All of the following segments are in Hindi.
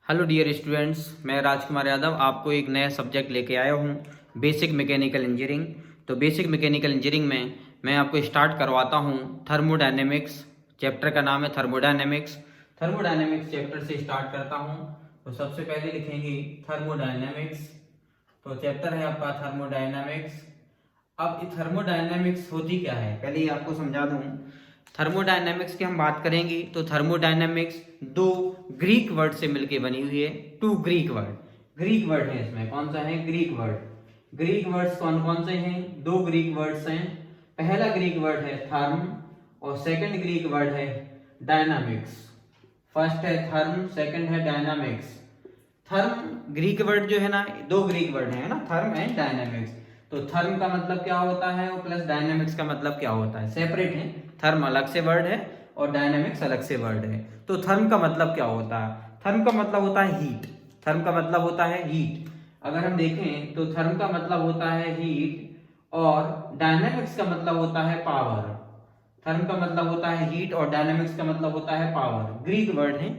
हेलो डियर स्टूडेंट्स, मैं राजकुमार यादव आपको एक नया सब्जेक्ट लेके आया हूँ, बेसिक मैकेनिकल इंजीनियरिंग। तो बेसिक मैकेनिकल इंजीनियरिंग में मैं आपको स्टार्ट करवाता हूँ थर्मोडायनेमिक्स। चैप्टर का नाम है थर्मोडायनेमिक्स। थर्मोडायनेमिक्स चैप्टर से स्टार्ट करता हूँ। तो सबसे पहले लिखेंगे थर्मोडायनेमिक्स। तो चैप्टर है आपका थर्मोडायनेमिक्स। अब ये थर्मोडायनेमिक्स होती क्या है, पहले ही आपको समझा दूं। थर्मोडायनेमिक्स की हम बात करेंगे तो थर्मोडायनेमिक्स दो ग्रीक वर्ड से मिलकर बनी हुई है। टू ग्रीक वर्ड है इसमें। कौन सा है? Greek word. ग्रीक वर्ड्स कौन कौन से हैं? दो ग्रीक वर्ड्स हैं। पहला ग्रीक वर्ड है थर्म और सेकंड ग्रीक वर्ड है डायनामिक्स। फर्स्ट है थर्म, सेकंड है डायनामिक्स। थर्म ग्रीक वर्ड जो है ना, दो ग्रीक वर्ड है ना, थर्म एंड डायनामिक्स। तो थर्म का मतलब क्या होता है और प्लस डायनामिक्स का मतलब क्या होता है, सेपरेट है। थर्म अलग से वर्ड है और डायनामिक्स अलग से वर्ड है। तो थर्म का मतलब क्या होता है? थर्म का मतलब होता है हीट। थर्म का मतलब होता है हीट। अगर हम देखें तो थर्म का मतलब होता है हीट और डायनामिक्स का मतलब होता है पावर। थर्म का मतलब होता है हीट और डायनामिक्स का मतलब होता है पावर। ग्रीक वर्ड है,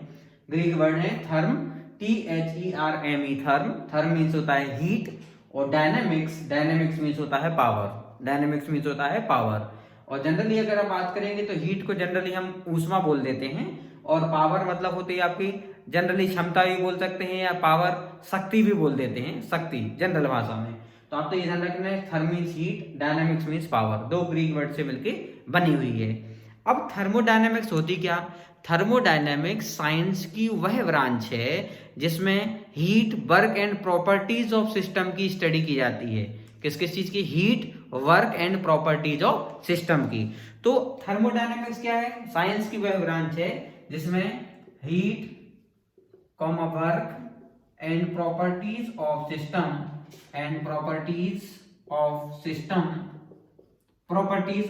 ग्रीक वर्ड है therm, THERME, therm. Therm means होता है हीट और डायनामिक्स, डायनामिक्स मीन्स होता है पावर। डायनामिक्स मीन्स होता है पावर। और जनरली अगर आप बात करेंगे तो हीट को जनरली हम ऊष्मा बोल देते हैं और पावर मतलब होती है आपकी जनरली क्षमता भी बोल सकते हैं या पावर शक्ति भी बोल देते हैं, शक्ति जनरल भाषा में। तो आप तो ये ध्यान रखना है, therm means heat, dynamics means power, दो ग्रीक वर्ड से मिलके बनी हुई है। अब थर्मोडायनेमिक्स होती क्या? थर्मोडायनेमिक्स साइंस की वह ब्रांच है जिसमें heat, work and properties of system की स्टडी की जाती है। किस किस चीज की? Heat, work and properties of system की। तो थर्मोडायनेमिक्स क्या है? साइंस की वह ब्रांच है जिसमें heat, work and properties of system and properties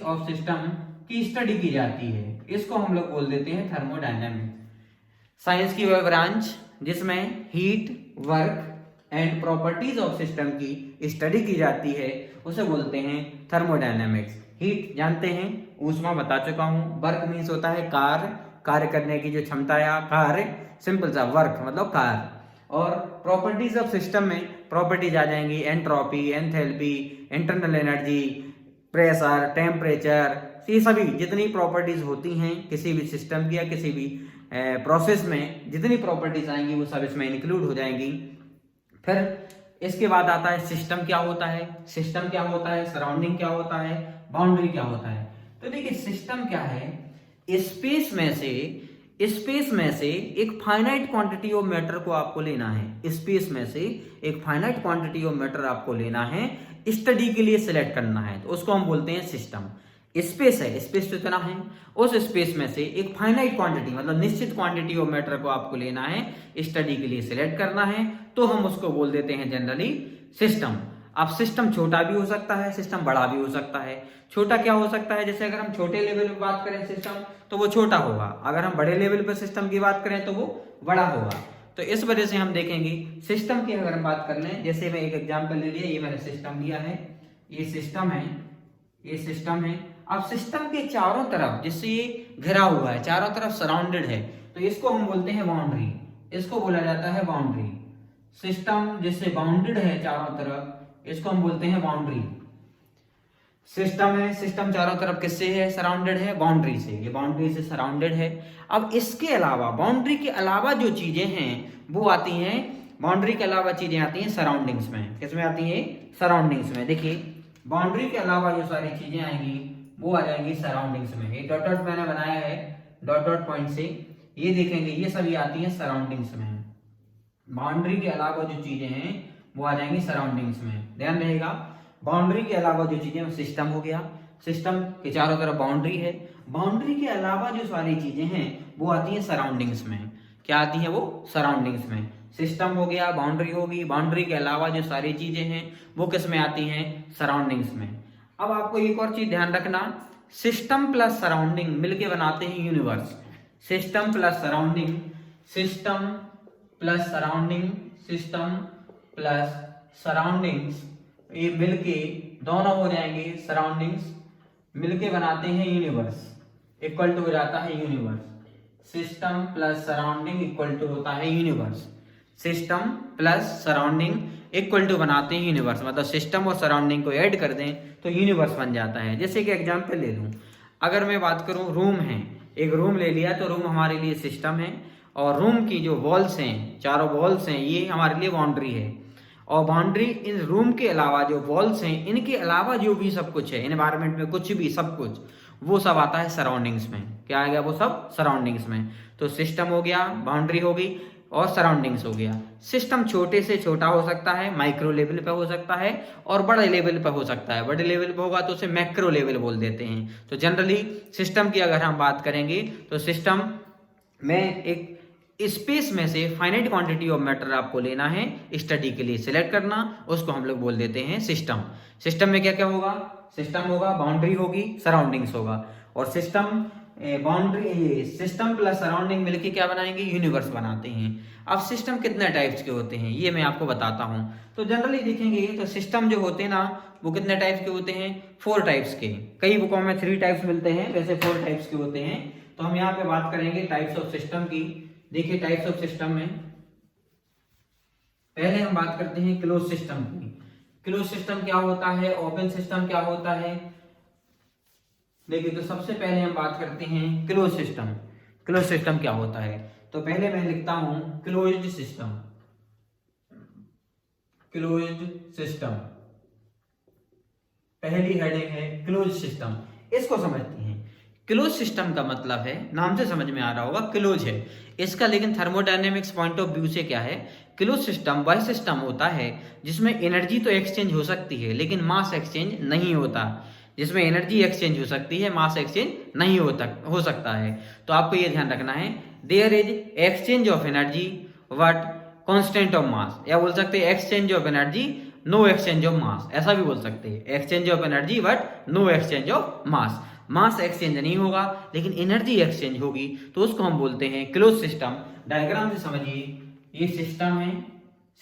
of system की स्टडी की जाती है। इसको हम लोग बोल देते हैं थर्मोडायनेमिक्स। साइंस की वह ब्रांच जिसमें heat, work and properties of system की स्टडी की जाती है उसे बोलते हैं थर्मोडायनेमिक्स। हीट जानते हैं, ऊष्मा बता चुका हूं। वर्क मीन्स होता है कार्य, कार्य करने की जो क्षमता या कार्य, सिंपल सा वर्क मतलब कार्य। और प्रॉपर्टीज ऑफ सिस्टम में प्रॉपर्टीज आ जाएंगी entropy, enthalpy, internal energy, pressure, temperature. ये सभी जितनी प्रॉपर्टीज होती हैं किसी भी सिस्टम की या किसी भी प्रोसेस में, जितनी प्रॉपर्टीज आएंगी वो सब इसमें इंक्लूड हो जाएंगी। फिर इसके बाद आता है सिस्टम क्या होता है, सिस्टम क्या होता है, सराउंडिंग क्या होता है, बाउंड्री क्या होता है। तो देखिए सिस्टम क्या है, स्पेस में से एक फाइनाइट क्वांटिटी ऑफ मैटर को आपको लेना है। स्पेस में से एक फाइनाइट क्वांटिटी ऑफ मैटर आपको लेना है, स्टडी के लिए सिलेक्ट करना है, तो उसको हम बोलते हैं सिस्टम। स्पेस है, स्पेस तो इतना है, उस स्पेस में से एक फाइनाइट क्वांटिटी मतलब निश्चित क्वांटिटी ऑफ मैटर को आपको लेना है, स्टडी के लिए सिलेक्ट करना है, तो हम उसको बोल देते हैं जनरली सिस्टम। अब सिस्टम छोटा भी हो सकता है, सिस्टम बड़ा भी हो सकता है। छोटा क्या हो सकता है? जैसे अगर हम छोटे लेवल पे बात करें सिस्टम तो वो छोटा होगा, अगर हम बड़े लेवल पे सिस्टम की बात करें तो वो बड़ा होगा। तो इस वजह से हम देखेंगे सिस्टम की अगर हम बात कर लें, जैसे मैं एक एग्जांपल ले लिया, ये मैंने सिस्टम लिया है, ये सिस्टम है, ये सिस्टम है। अब सिस्टम के चारों तरफ जिससे ये घिरा हुआ है, चारों तरफ सराउंडेड है, तो इसको हम बोलते हैं बाउंड्री, इसको बोला जाता है बाउंड्री। सिस्टम जिससे बाउंडेड है चारों तरफ, इसको हम बोलते हैं बाउंड्री। सिस्टम है, सिस्टम चारों तरफ किससे है सराउंडेड है? बाउंड्री से, ये बाउंड्री से सराउंडेड है। अब इसके अलावा, बाउंड्री के अलावा जो चीजें हैं वो आती हैं, बाउंड्री के अलावा चीजें आती हैं सराउंडिंग्स में। किसमें आती हैं? सराउंडिंग्स में। देखिए बाउंड्री के अलावा जो सारी चीजें आएंगी वो आ जाएंगी सराउंडिंग्स में। ये डॉट डॉट मैंने बनाया है डॉट डॉट पॉइंट से, ये देखेंगे ये सभी आती हैं सराउंडिंग्स में। बाउंड्री के अलावा जो चीजें हैं वो आ जाएंगी सराउंडिंग्स में, ध्यान रहेगा। बाउंड्री के अलावा जो चीजें, सिस्टम हो गया, सिस्टम के चारों तरफ बाउंड्री है, बाउंड्री के अलावा जो सारी चीजें हैं वो आती हैं सराउंडिंग्स में। क्या आती हैं वो? सराउंडिंग्स में। सिस्टम हो गया, बाउंड्री होगी, बाउंड्री के अलावा जो सारी चीजें हैं वो किस में आती हैं? सराउंडिंग्स में। अब आपको एक और चीज ध्यान रखना, सिस्टम प्लस सराउंडिंग मिलके बनाते हैं universe. System plus surrounding, system plus surrounding, system plus surroundings, ये मिलके दोनों हो जाएंगे सराउंडिंग्स, मिलके बनाते हैं यूनिवर्स, इक्वल टू हो जाता है universe. System plus surrounding equal to होता है universe. System plus surrounding equal to बनाते हैं यूनिवर्स, मतलब सिस्टम और सराउंडिंग को ऐड कर दें तो यूनिवर्स बन जाता है। जैसे कि एग्जांपल ले लूँ, अगर मैं बात करूँ रूम है, एक रूम ले लिया तो रूम हमारे लिए सिस्टम है, और रूम की जो वॉल्स हैं, चारों वॉल्स हैं, ये हमारे लिए बाउंड्री है। और बाउंड्री इन रूम के अलावा जो वॉल्स हैं, इनके अलावा जो भी सब कुछ है एनवायरनमेंट में, कुछ भी सब कुछ, वो सब आता है सराउंडिंग्स में। क्या आ गया? वो सब सराउंडिंग्स में। तो सिस्टम हो गया, बाउंड्री हो गई और सराउंडिंग्स हो गया। सिस्टम छोटे से छोटा हो सकता है, माइक्रो लेवल पे हो सकता है, और बड़े लेवल पे हो सकता है। बड़े लेवल पे होगा तो उसे मैक्रो लेवल बोल देते हैं। तो जनरली सिस्टम की अगर हम बात करेंगे तो सिस्टम में एक स्पेस में से फाइनाइट क्वांटिटी ऑफ मैटर आपको लेना है, स्टडी के लिए सिलेक्ट करना, उसको हम लोग बोल देते हैं सिस्टम। सिस्टम में क्या क्या होगा? सिस्टम होगा, बाउंड्री होगी, सराउंडिंग्स होगा, और system boundary, system plus surrounding मिलके क्या बनाएंगे? यूनिवर्स बनाते हैं। अब सिस्टम कितने टाइप्स के होते हैं ये मैं आपको बताता हूं। तो जनरली देखेंगे तो सिस्टम जो होते हैं ना, वो कितने टाइप्स के होते हैं? 4 टाइप्स के। कई बुकों में 3 टाइप्स मिलते हैं, वैसे 4 टाइप्स के होते हैं। तो हम यहाँ पे बात करेंगे टाइप्स ऑफ सिस्टम की। देखिए टाइप्स ऑफ सिस्टम में पहले हम बात करते हैं क्लोज सिस्टम की। क्लोज सिस्टम क्या होता है, ओपन सिस्टम क्या होता है? देखिए तो सबसे पहले हम बात करते हैं क्लोज सिस्टम। क्लोज सिस्टम क्या होता है? तो पहले मैं लिखता हूं क्लोज्ड सिस्टम। क्लोज्ड सिस्टम पहली हेडिंग है क्लोज सिस्टम। इसको समझते हैं। क्लोज सिस्टम का मतलब है, नाम से समझ में आ रहा होगा, क्लोज है इसका, लेकिन थर्मोडायनेमिक्स पॉइंट ऑफ व्यू से क्या है? क्लोज सिस्टम वह सिस्टम होता है जिसमें एनर्जी तो एक्सचेंज हो सकती है लेकिन मास एक्सचेंज नहीं होता। जिसमें एनर्जी एक्सचेंज हो सकती है, मास एक्सचेंज नहीं हो सकता है। तो आपको ये ध्यान रखना है, there is exchange of energy but constant of mass, या बोल सकते हैं exchange of energy no exchange of mass, ऐसा भी बोल सकते हैं। Exchange of energy but no exchange of mass. Mass exchange नहीं होगा लेकिन एनर्जी एक्सचेंज होगी, तो उसको हम बोलते हैं क्लोज सिस्टम। डायग्राम से समझिए, ये सिस्टम है।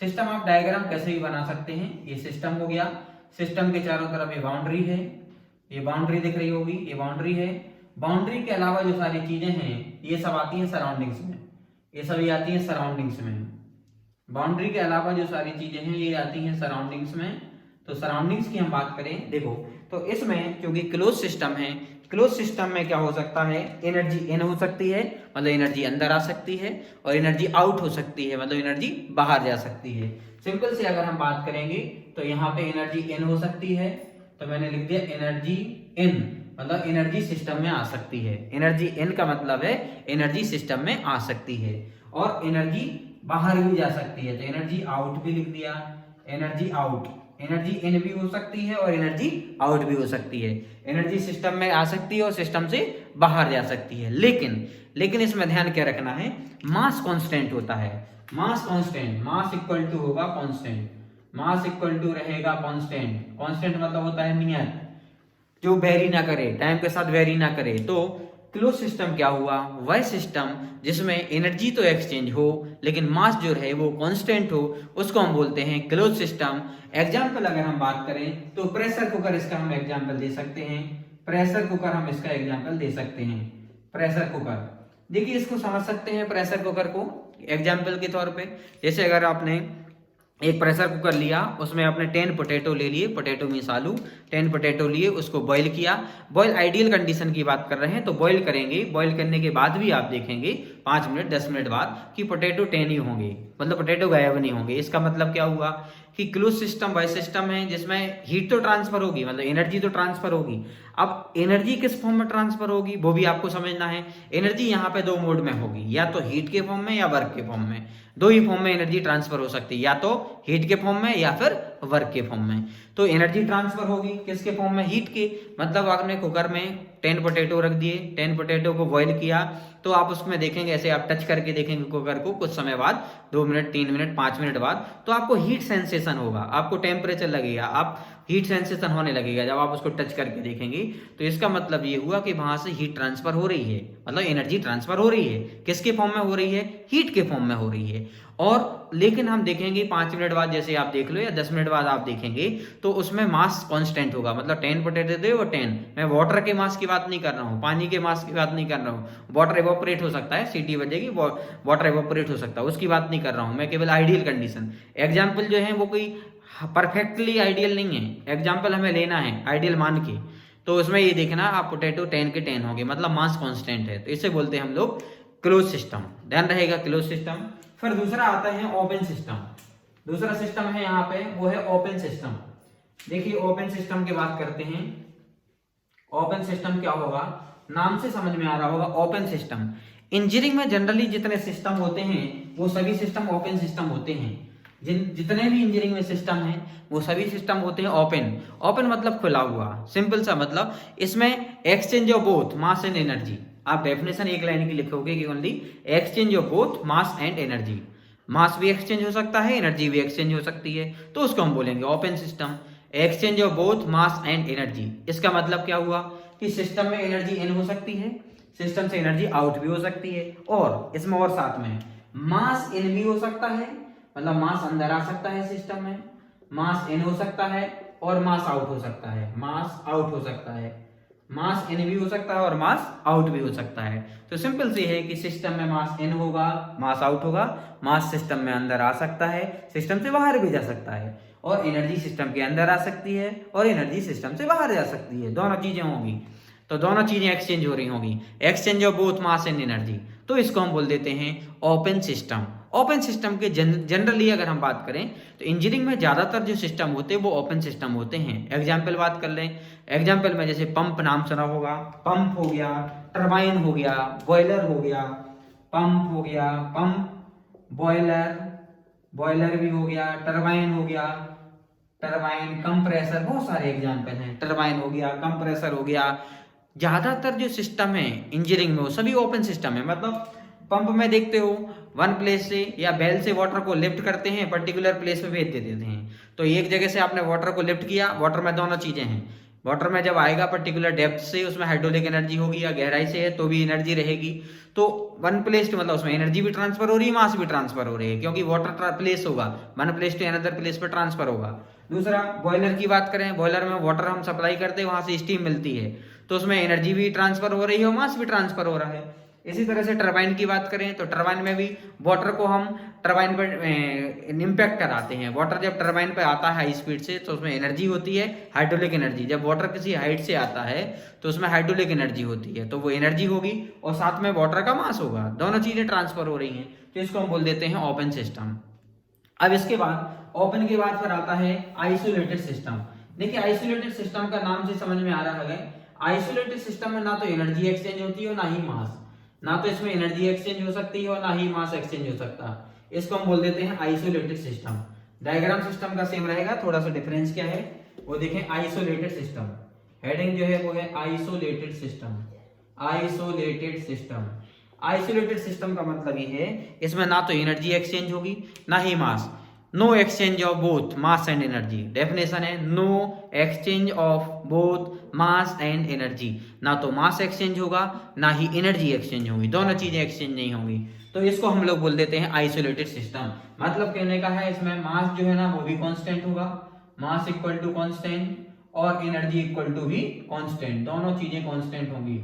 सिस्टम आप डायग्राम कैसे भी बना सकते हैं। ये सिस्टम हो गया, सिस्टम के चारों तरफ ये बाउंड्री है, ये बाउंड्री दिख रही होगी, ये बाउंड्री है। बाउंड्री के अलावा जो सारी चीजें हैं ये सब आती हैं सराउंडिंग्स में, ये सभी आती हैं सराउंडिंग्स में। बाउंड्री के अलावा जो सारी चीजें हैं ये आती हैं सराउंडिंग्स में। तो सराउंडिंग्स की हम बात करें, देखो तो इसमें क्योंकि क्लोज सिस्टम है, क्लोज सिस्टम में क्या हो सकता है? एनर्जी इन हो सकती है, मतलब एनर्जी अंदर आ सकती है, और एनर्जी आउट हो सकती है, मतलब एनर्जी बाहर जा सकती है। सिंपल से अगर हम बात करेंगे तो यहाँ पे एनर्जी इन हो सकती है, तो मैंने लिख दिया एनर्जी इन, मतलब एनर्जी सिस्टम में आ सकती है। एनर्जी इन का मतलब है एनर्जी सिस्टम में आ सकती है, और एनर्जी बाहर भी जा सकती है। तो एनर्जी आउट भी लिख दिया, एनर्जी आउट। एनर्जी इन भी हो सकती है और एनर्जी आउट भी हो सकती है। एनर्जी सिस्टम में आ सकती है और सिस्टम से बाहर जा सकती है। लेकिन इसमें ध्यान क्या रखना है? मास कांस्टेंट होता है। Mass constant, mass equal to होगा कांस्टेंट, मास इक्वल टू रहेगा कांस्टेंट। कांस्टेंट मतलब होता है नियत, जो वेरी ना करे, टाइम के साथ वेरी ना करे। तो क्लोज सिस्टम क्या हुआ? वह सिस्टम जिसमें एनर्जी तो एक्सचेंज हो लेकिन मास जो है वो कांस्टेंट हो, उसको हम बोलते हैं क्लोज सिस्टम। एग्जाम्पल अगर हम बात करें तो प्रेशर कुकर इसका हम एग्जाम्पल दे सकते हैं। प्रेशर कुकर हम इसका एग्जाम्पल दे सकते हैं। प्रेशर कुकर, देखिए इसको समझ सकते हैं प्रेशर कुकर को एग्जाम्पल के तौर पे। जैसे अगर आपने एक प्रेशर कुकर लिया, उसमें आपने 10 पोटैटो ले लिए, पोटैटो मीन्स आलू, 10 पोटैटो लिए, उसको बॉईल किया। बॉईल आइडियल कंडीशन की बात कर रहे हैं तो बॉईल करेंगे, बॉईल करने के बाद भी आप देखेंगे 5 मिनट 10 मिनट बाद कि पोटैटो 10 ही होंगे, मतलब पोटैटो गायब नहीं होंगे। इसका मतलब क्या हुआ कि क्लोज सिस्टम वह सिस्टम है जिसमें हीट तो ट्रांसफर होगी, मतलब एनर्जी तो ट्रांसफर होगी। अब एनर्जी किस फॉर्म में ट्रांसफर होगी वो भी आपको समझना है। एनर्जी यहाँ पे 2 मोड में होगी, या तो हीट के फॉर्म में या वर्क के फॉर्म में। 2 ही फॉर्म में एनर्जी ट्रांसफर हो सकती है, या तो हीट के फॉर्म में या फिर वर्क के फॉर्म में। तो एनर्जी ट्रांसफर होगी किसके फॉर्म में? हीट के। मतलब आपने कुकर में 10 पोटैटो रख दिए, 10 पोटैटो को बॉईल किया, तो आप उसमें देखेंगे, ऐसे आप टच करके देखेंगे कुकर को कुछ समय बाद, 2 मिनट 3 मिनट 5 मिनट बाद, तो आपको हीट सेंसेशन होगा, आपको टेम्परेचर लगेगा, आप हीट सेंसेशन होने लगेगा जब आप उसको टच करके देखेंगे। तो इसका मतलब ये हुआ कि वहां से हीट ट्रांसफर हो रही है, मतलब एनर्जी ट्रांसफर हो रही है। किसके फॉर्म में हो रही है? हीट के फॉर्म में हो रही है। और लेकिन हम देखेंगे 5 मिनट बाद, जैसे आप देख लो, या 10 मिनट बाद आप देखेंगे तो उसमें मास कांस्टेंट होगा, मतलब 10 पोटैटो दे वो 10। मैं वाटर के मास की बात नहीं कर रहा हूँ, पानी के मास की बात नहीं कर रहा हूँ। वाटर एवोपरेट हो सकता है, सीटी बजेगी, वाटर एवोपरेट हो सकता है, उसकी बात नहीं कर रहा हूँ मैं, केवल आइडियल कंडीशन। एग्जाम्पल जो है वो कोई परफेक्टली आइडियल नहीं है, एग्जाम्पल हमें लेना है आइडियल मान के। तो उसमें ये देखना आप पोटैटो 10 के 10 होंगे, मतलब मास कांस्टेंट है, तो इसे बोलते हैं हम लोग क्लोज सिस्टम। ध्यान रहेगा क्लोज सिस्टम। फिर दूसरा आता है ओपन सिस्टम। दूसरा सिस्टम है यहाँ पे वो है ओपन सिस्टम। देखिए ओपन सिस्टम की बात करते हैं। ओपन सिस्टम क्या होगा, नाम से समझ में आ रहा होगा ओपन सिस्टम। इंजीनियरिंग में जनरली जितने सिस्टम होते हैं वो सभी सिस्टम ओपन सिस्टम होते हैं। जितने भी इंजीनियरिंग में सिस्टम है वो सभी सिस्टम होते हैं ओपन। ओपन मतलब खुला हुआ, सिंपल सा मतलब। इसमें exchange of both mass and energy, आप डेफिनेशन एक लाइन की लिखोगे कि only exchange of both mass and energy. Mass भी एक्सचेंज हो सकता है, एनर्जी भी एक्सचेंज हो सकती है, तो उसको हम बोलेंगे open system. Exchange of both mass and energy, इसका मतलब क्या हुआ कि सिस्टम में एनर्जी इन हो सकती है, सिस्टम से एनर्जी आउट भी हो सकती है, और इसमें और साथ में मास इन भी हो सकता है, मतलब मास अंदर आ सकता है सिस्टम में, मास इन हो सकता है और मास आउट हो सकता है, मास आउट हो सकता है, मास इन भी हो सकता है और मास आउट भी हो सकता है। तो सिंपल सी है कि सिस्टम में मास इन होगा, मास आउट होगा, मास सिस्टम में अंदर आ सकता है, सिस्टम से बाहर भी जा सकता है, और एनर्जी सिस्टम के अंदर आ सकती है और एनर्जी सिस्टम से बाहर जा सकती है, दोनों चीजें होंगी। तो दोनों चीजें एक्सचेंज हो रही होंगी, exchange of both mass and energy, तो इसको हम बोल देते हैं ओपन सिस्टम। ओपन सिस्टम के जनरली अगर हम बात करें तो इंजीनियरिंग में ज्यादातर जो सिस्टम होते हैं वो ओपन सिस्टम होते हैं। एग्जाम्पल बात कर लें, एग्जाम्पल में जैसे पंप नाम सुना होगा, पंप हो गया, टरबाइन हो गया, बॉयलर हो गया, पंप हो गया, पंप, बॉयलर, बॉयलर भी हो गया, टरबाइन हो गया, टरबाइन, कंप्रेसर, बहुत सारे एग्जाम्पल हैं। टरबाइन हो गया, कंप्रेसर हो गया। ज्यादातर जो सिस्टम है इंजीनियरिंग में वो सभी ओपन सिस्टम है। मतलब पंप में देखते हो वन प्लेस से या बेल से वाटर को लिफ्ट करते हैं, पर्टिकुलर प्लेस पे भेज देते हैं। तो एक जगह से आपने वाटर को लिफ्ट किया, वाटर में दोनों चीजें हैं, वाटर में जब आएगा पर्टिकुलर डेप्थ से उसमें हाइड्रोलिक एनर्जी होगी, या गहराई से है तो भी एनर्जी रहेगी। तो वन प्लेस मतलब उसमें एनर्जी भी ट्रांसफर हो रही है, मास भी ट्रांसफर हो रही है, क्योंकि वाटर प्लेस होगा, one place to another place पर ट्रांसफर होगा। दूसरा बॉयलर की बात करें, बॉयलर में वाटर हम सप्लाई करते हैं, वहां से स्टीम मिलती है, तो उसमें एनर्जी भी ट्रांसफर हो रही है और मास भी ट्रांसफर हो रहा है। इसी तरह से टरबाइन की बात करें तो टरबाइन में भी वाटर को हम टरबाइन पर इम्पैक्ट कराते हैं। वाटर जब टरबाइन पर आता है हाई स्पीड से तो उसमें एनर्जी होती है हाइड्रोलिक एनर्जी। जब वाटर किसी हाइट से आता है तो उसमें हाइड्रोलिक एनर्जी होती है, तो वो एनर्जी होगी और साथ में वाटर का मास होगा, दोनों चीजें ट्रांसफर हो रही हैं, तो इसको हम बोल देते हैं ओपन सिस्टम। अब इसके बाद ओपन के बाद फिर आता है आइसोलेटेड सिस्टम। देखिए आइसोलेटेड सिस्टम का नाम से समझ में आ रहा है, आइसोलेटेड सिस्टम में ना तो एनर्जी एक्सचेंज होती है और ना ही मास, ना तो इसमें एनर्जी एक्सचेंज हो सकती है और ना ही मास एक्सचेंज हो सकता। इसको हम बोल देते हैं आइसोलेटेड सिस्टम। डायग्राम सिस्टम का सेम रहेगा, थोड़ा सा डिफरेंस क्या है वो देखें। आइसोलेटेड सिस्टम, हेडिंग जो है वो है isolated system. Isolated system, isolated system का मतलब ये है इसमें ना तो एनर्जी एक्सचेंज होगी ना ही mass. No exchange of both mass and energy, definition है no exchange of both mass and energy, ना तो मास एक्सचेंज होगा ना ही एनर्जी एक्सचेंज होगी, दोनों चीजें एक्सचेंज नहीं होंगी, तो इसको हम लोग बोल देते हैं आइसोलेटेड सिस्टम। मतलब कहने का है इसमें मास जो है ना वो भी कांस्टेंट होगा, मास इक्वल टू कांस्टेंट और एनर्जी इक्वल टू भी कांस्टेंट, दोनों चीजें कांस्टेंट होंगी।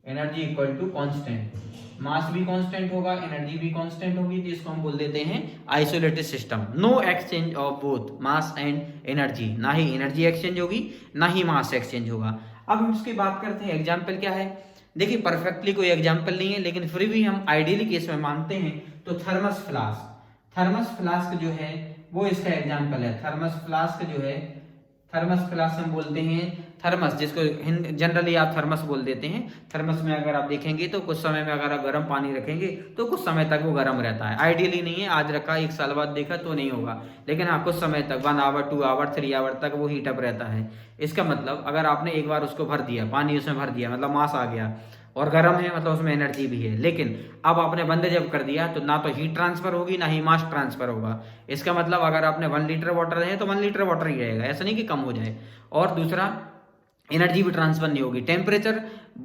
एनर्जी इक्वल टू कांस्टेंट, मास भी कांस्टेंट होगा, एनर्जी भी कांस्टेंट होगी, तो इसको हम बोल देते हैं isolated system. No exchange of both mass and energy, ना ही एनर्जी एक्सचेंज होगी ना ही मास एक्सचेंज होगा। अब हम इसकी बात करते हैं एग्जाम्पल क्या है। देखिए परफेक्टली कोई एग्जाम्पल नहीं है, लेकिन फिर भी हम आइडियली केस में मानते हैं तो थर्मस फ्लास्क, थर्मस फ्लास्क जो है वो इसका एग्जाम्पल है। थर्मस फ्लास्क जो है, थर्मस फ्लास्क हम बोलते हैं थर्मस, जिसको जनरली आप थर्मस बोल देते हैं। थर्मस में अगर आप देखेंगे तो कुछ समय में अगर आप गर्म पानी रखेंगे तो कुछ समय तक वो गर्म रहता है। आइडियली नहीं है आज रखा एक साल बाद देखा तो नहीं होगा, लेकिन हाँ कुछ समय तक 1 आवर 2 आवर 3 आवर तक वो हीटअप रहता है। इसका मतलब अगर आपने एक बार उसको भर दिया, पानी उसमें भर दिया मतलब मास आ गया और गर्म है मतलब उसमें एनर्जी भी है, लेकिन अब आपने बंद जब कर दिया तो ना तो हीट ट्रांसफर होगी ना ही मास ट्रांसफर होगा। इसका मतलब अगर आपने 1 लीटर वाटर है तो 1 लीटर वाटर ही रहेगा, ऐसा नहीं कि कम हो जाए। और दूसरा एनर्जी भी ट्रांसफर नहीं होगी, टेम्परेचर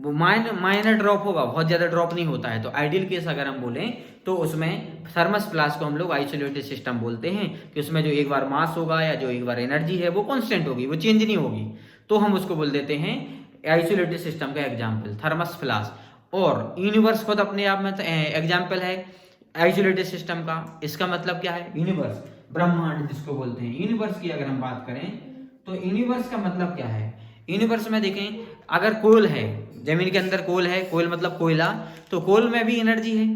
माइनर ड्रॉप होगा, बहुत ज्यादा ड्रॉप नहीं होता है। तो आइडियल केस अगर हम बोलें तो उसमें थर्मस फ्लास्क को हम लोग आइसोलेटेड सिस्टम बोलते हैं कि उसमें जो एक बार मास होगा या जो एक बार एनर्जी है वो कांस्टेंट होगी, वो चेंज नहीं होगी, तो हम उसको बोल देते हैं आइसोलेटेड सिस्टम का एग्जाम्पल थर्मस फ्लास्क। और यूनिवर्स खुद अपने आप में एग्जाम्पल है आइसोलेटेड सिस्टम का। इसका मतलब क्या है, यूनिवर्स, ब्रह्मांड जिसको बोलते हैं। यूनिवर्स की अगर हम बात करें तो यूनिवर्स का मतलब क्या है, यूनिवर्स में देखें अगर कोल है, जमीन के अंदर कोल है, कोल मतलब कोयला, तो कोल में भी एनर्जी है।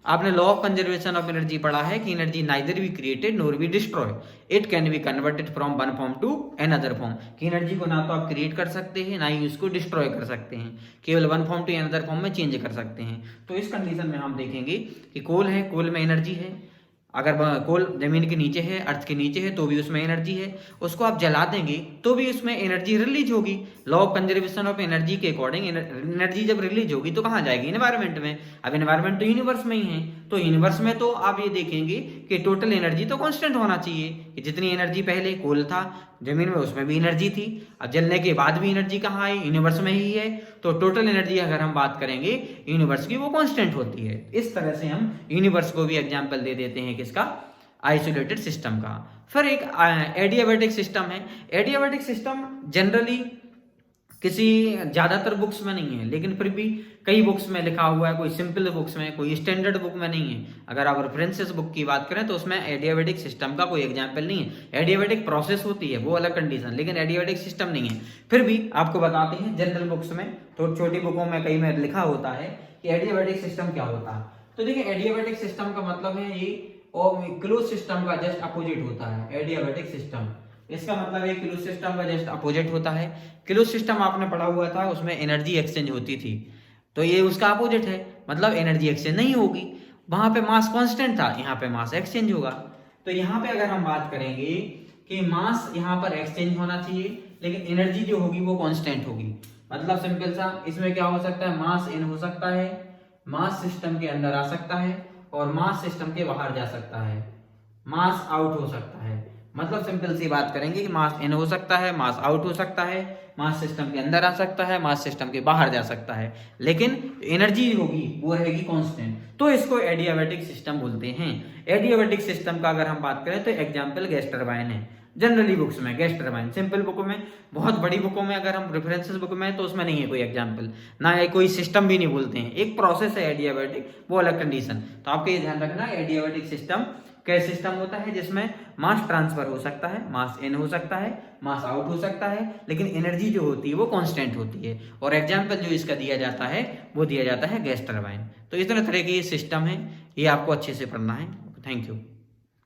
आपने law of conservation of energy पढ़ा है कि energy neither be created nor be destroy, it can be converted from one form to another form, कि एनर्जी को ना तो आप क्रिएट कर सकते हैं ना ही उसको डिस्ट्रॉय कर सकते हैं, केवल one form to another form में चेंज कर सकते हैं। तो इस कंडीशन में हम देखेंगे कि कोल है, कोल में एनर्जी है, अगर कोल जमीन के नीचे है, अर्थ के नीचे है, तो भी उसमें एनर्जी है, उसको आप जला देंगे तो भी उसमें एनर्जी रिलीज होगी। Law of conservation of energy के अकॉर्डिंग एनर्जी जब रिलीज होगी तो कहाँ जाएगी, एनवायरमेंट में। अब एनवायरमेंट तो यूनिवर्स में ही है, तो यूनिवर्स में तो आप ये देखेंगे कि टोटल एनर्जी तो कांस्टेंट होना चाहिए, कि जितनी एनर्जी पहले कोल था जमीन में उसमें भी एनर्जी थी, अब जलने के बाद भी एनर्जी कहाँ आई, यूनिवर्स में ही है, तो टोटल एनर्जी अगर हम बात करेंगे यूनिवर्स की वो कांस्टेंट होती है। इस तरह से हम यूनिवर्स को भी एग्जांपल दे देते हैं किसका, आइसोलेटेड सिस्टम का। फिर एक एडियाबैटिक सिस्टम है। एडियाबैटिक सिस्टम जनरली किसी ज्यादातर बुक्स में नहीं है, लेकिन फिर भी कई बुक्स में लिखा हुआ है, कोई सिंपल बुक्स में, कोई स्टैंडर्ड बुक में नहीं है। अगर आप रेफरेंसेस बुक की बात करें तो उसमें एडियाबैटिक सिस्टम का कोई एग्जांपल नहीं है। एडियाबैटिक प्रोसेस होती है वो अलग कंडीशन, लेकिन एडियाबैटिक सिस्टम नहीं है। फिर भी आपको बताते हैं जनरल बुक्स में, तो छोटी बुकों में कई में लिखा होता है कि एडियाबैटिक सिस्टम क्या होता है। तो देखिए एडियाबैटिक सिस्टम का मतलब है ये क्लोज सिस्टम का जस्ट अपोजिट होता है एडियाबैटिक सिस्टम। इसका मतलब है क्लोज सिस्टम का जस्ट अपोजिट होता है। क्लोज सिस्टम आपने पढ़ा हुआ था, उसमें एनर्जी एक्सचेंज होती थी, तो ये उसका अपोजिट है, मतलब एनर्जी एक्सचेंज नहीं होगी। वहां पे मास कांस्टेंट था, यहाँ पे मास एक्सचेंज होगा। तो यहाँ पे अगर हम बात करेंगे कि मास यहाँ पर एक्सचेंज होना चाहिए, लेकिन एनर्जी जो होगी वो कांस्टेंट होगी। मतलब सिंपल सा, इसमें क्या हो सकता है, मास इन हो सकता है, मास सिस्टम के अंदर आ सकता है और मास सिस्टम के बाहर जा सकता है, मास आउट हो सकता है। मतलब सिंपल सी बात करेंगे कि मास इन हो सकता है, मास आउट हो सकता है, मास सिस्टम के अंदर आ सकता है, मास सिस्टम के बाहर जा सकता है, लेकिन एनर्जी होगी वो रहेगी कांस्टेंट। तो इसको एडियाबैटिक सिस्टम बोलते हैं। एडियाबैटिक सिस्टम का अगर हम बात करें तो एग्जांपल गैस टरबाइन है। जनरली बुक्स में गैस टरबाइन, सिंपल बुकों में, बहुत बड़ी बुकों में अगर हम रेफरेंसेस बुक में तो उसमें नहीं है कोई एग्जांपल, ना है कोई सिस्टम भी नहीं बोलते हैं। एक प्रोसेस है एडियाबैटिक, वो अलग कंडीशन। तो आपको ये ध्यान रखना एडियाबैटिक सिस्टम कैसे सिस्टम होता है जिसमें मास ट्रांसफर हो सकता है, मास इन हो सकता है, मास आउट हो सकता है, लेकिन एनर्जी जो होती है वो कांस्टेंट होती है। और एग्जांपल जो इसका दिया जाता है वो दिया जाता है गैस टरबाइन। तो इस तरह के ये सिस्टम है, ये आपको अच्छे से पढ़ना है। Thank you.